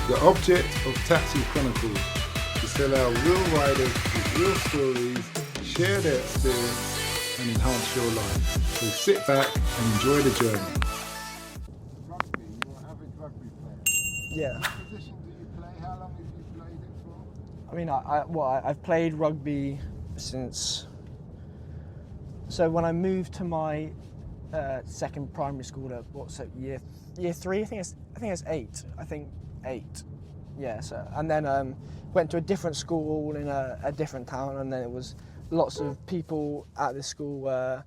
The object of TaxiChronicles is to allow real riders with real stories share their experience and enhance your life. So sit back and enjoy the journey. Rugby, you're an avid rugby player. Yeah. What position do you play? How long have you played it for? I mean, I've played rugby since. So when I moved to my second primary school at year 3, I think it's 8. I think 8. Yeah. So and then went to a different school in a different town, and then it was lots of people at this school were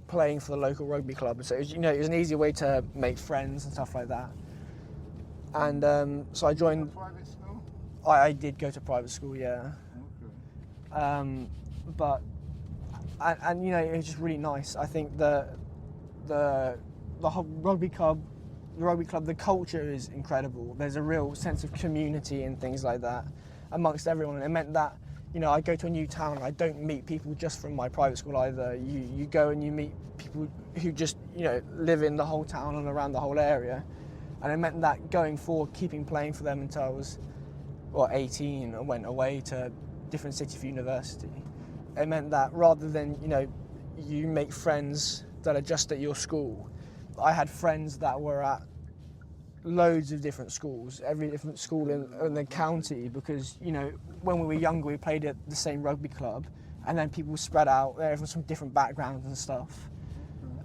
playing for the local rugby club. So it was, it was an easy way to make friends and stuff like that. And so I joined. Private school? I did go to private school, yeah. Okay. But it was just really nice. I think the whole rugby club, the culture is incredible. There's a real sense of community and things like that amongst everyone. And it meant that, I go to a new town and I don't meet people just from my private school either. You go and you meet people who just, live in the whole town and around the whole area. And it meant that going forward, keeping playing for them until I was 18 and went away to different city for university. It meant that rather than, you make friends that are just at your school, I had friends that were at loads of different schools, every different school in the county, because, when we were younger, we played at the same rugby club, and then people spread out, everyone's from different backgrounds and stuff.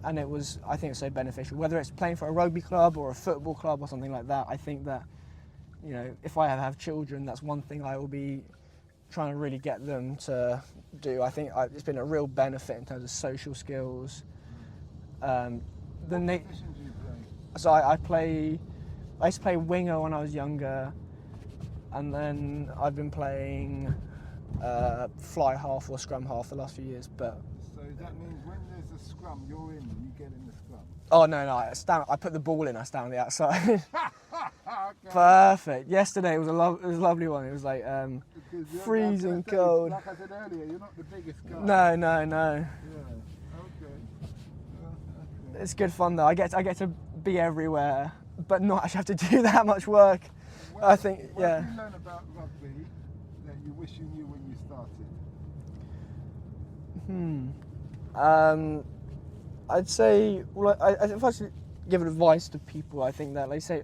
And I think it's so beneficial, whether it's playing for a rugby club or a football club or something like that. I think that, if I have children, that's one thing I will be trying to really get them to do. I think it's been a real benefit in terms of social skills. What position do you play? So I used to play winger when I was younger, and then I've been playing fly half or scrum half the last few years. But so that means when there's a scrum, you're in, you get in the scrum. oh no, I put the ball in. I stand on the outside. Okay. Perfect. Yesterday it was a lovely one. It was like freezing cold. Like I said earlier, you're not the biggest guy. No. Yeah. Okay. It's good fun though. I get to be everywhere, but not actually have to do that much work. I think, yeah. What did you learn about rugby that you wish you knew when you started? I'd say, if I was to give advice to people, I think that, like say,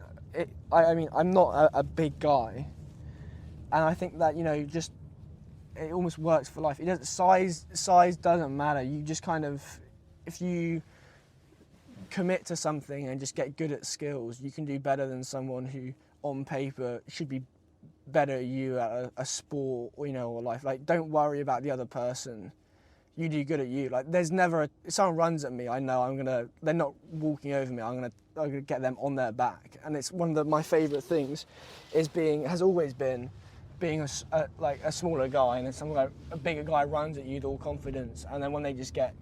I'm not a big guy, and I think that it almost works for life. It doesn't size doesn't matter. You just kind of, if you commit to something and just get good at skills, you can do better than someone who on paper should be better at you at a sport or life. Like, don't worry about the other person. You do good at you. Like, there's never if someone runs at me, I know they're not walking over me. I'm gonna get them on their back. And it's one of my favourite things has always been being a smaller guy, and then a bigger guy runs at you with all confidence, and then when they just get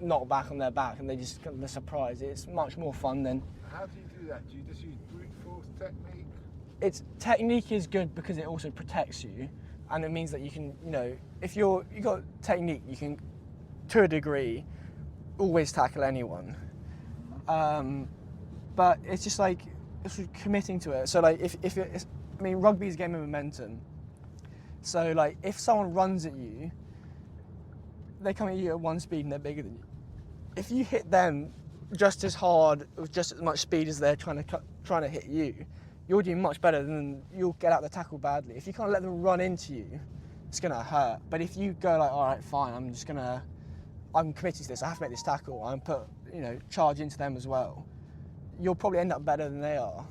knocked back on their back and they're surprised, it's much more fun than. How do you do that? Do you just use brute force technique? Technique is good because it also protects you. And it means that you can, if you've got technique, you can, to a degree, always tackle anyone. But it's just like, it's committing to it. So like, rugby is a game of momentum. So like, if someone runs at you, they come at you at one speed and they're bigger than you. If you hit them just as hard, with just as much speed as they're trying to hit you, you're doing much better than you'll get out the tackle badly. If you can't let them run into you, it's going to hurt. But if you go like, all right, fine, I'm committed to this, I have to make this tackle, and put, charge into them as well, you'll probably end up better than they are.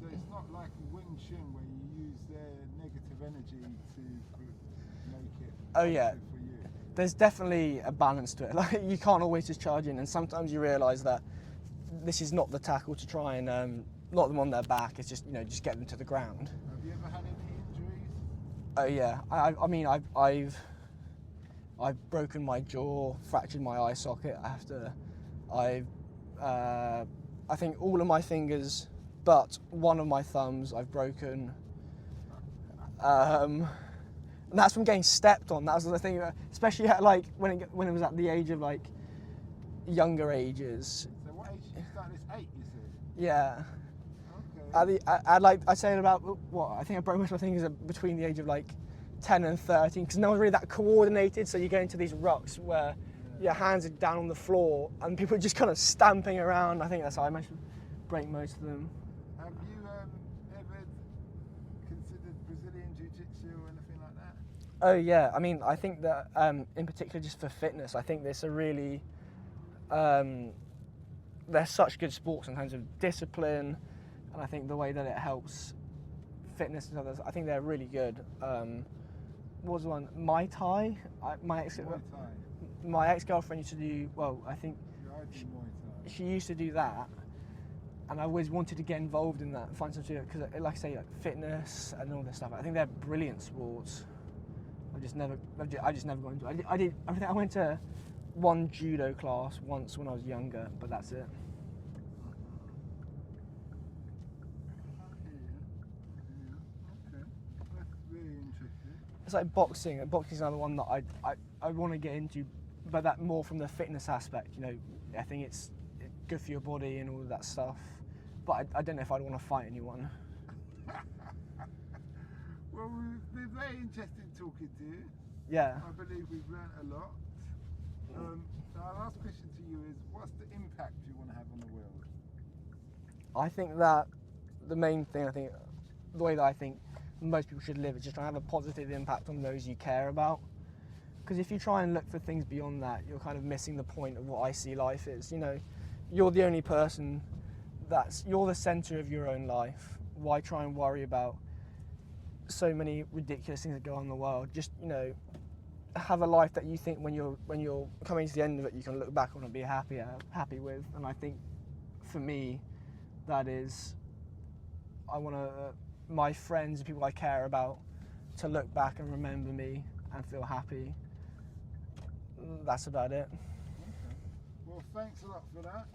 So it's not like a Wing Chun where you use their negative energy to make it oh yeah, for you. There's definitely a balance to it. Like, you can't always just charge in, and sometimes you realise that this is not the tackle to try and knock them on their back. It's just just get them to the ground. Have you ever had any injuries? Oh yeah, I've broken my jaw, fractured my eye socket. I think all of my fingers, but one of my thumbs I've broken. And that's from getting stepped on. That was the thing, especially at, when it was at the age of younger ages. So what age did you start this? 8, you said? Yeah. I'd say about what I think I broke most of my fingers between the age of like 10 and 13 because no one's really that coordinated. So you go into these rucks where your hands are down on the floor and people are just kind of stamping around. I think that's how I managed to break most of them. Have you ever considered Brazilian Jiu-Jitsu or anything like that? Oh yeah, I mean I think that in particular just for fitness, I think there's a really they're such good sports in terms of discipline, and I think the way that it helps fitness and others, I think they're really good. What was the one? Muay Thai. My ex-girlfriend used to do. Well, I think she used to do that, and I always wanted to get involved in that and find something because, like I say, like fitness and all this stuff. I think they're brilliant sports. I just never got into it. I did. I think I went to one judo class once when I was younger, but that's it. Okay, that's really interesting. It's like boxing. Boxing is another one that I want to get into, but that more from the fitness aspect. You know, I think it's good for your body and all of that stuff. But I don't know if I'd want to fight anyone. Well, we've been very interesting talking to you. Yeah. I believe we've learnt a lot. Our last question to you is, what's the impact you want to have on the world? I think that the main thing, the way that I think most people should live is just try to have a positive impact on those you care about. Because if you try and look for things beyond that, you're kind of missing the point of what I see life is. You know, you're the only person you're the centre of your own life. Why try and worry about so many ridiculous things that go on in the world? Just, you know, have a life that you think when you're coming to the end of it, you can look back on and be happy with. And I think for me, that is, I want my friends and people I care about to look back and remember me and feel happy. That's about it. Okay. Well, thanks a lot for that,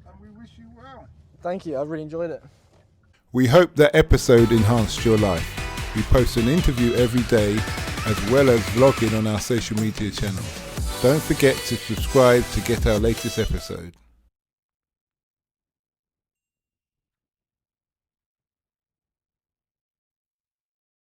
and we wish you well. Thank you, I've really enjoyed it. We hope that episode enhanced your life. We post an interview every day as well as vlogging on our social media channels. Don't forget to subscribe to get our latest episode.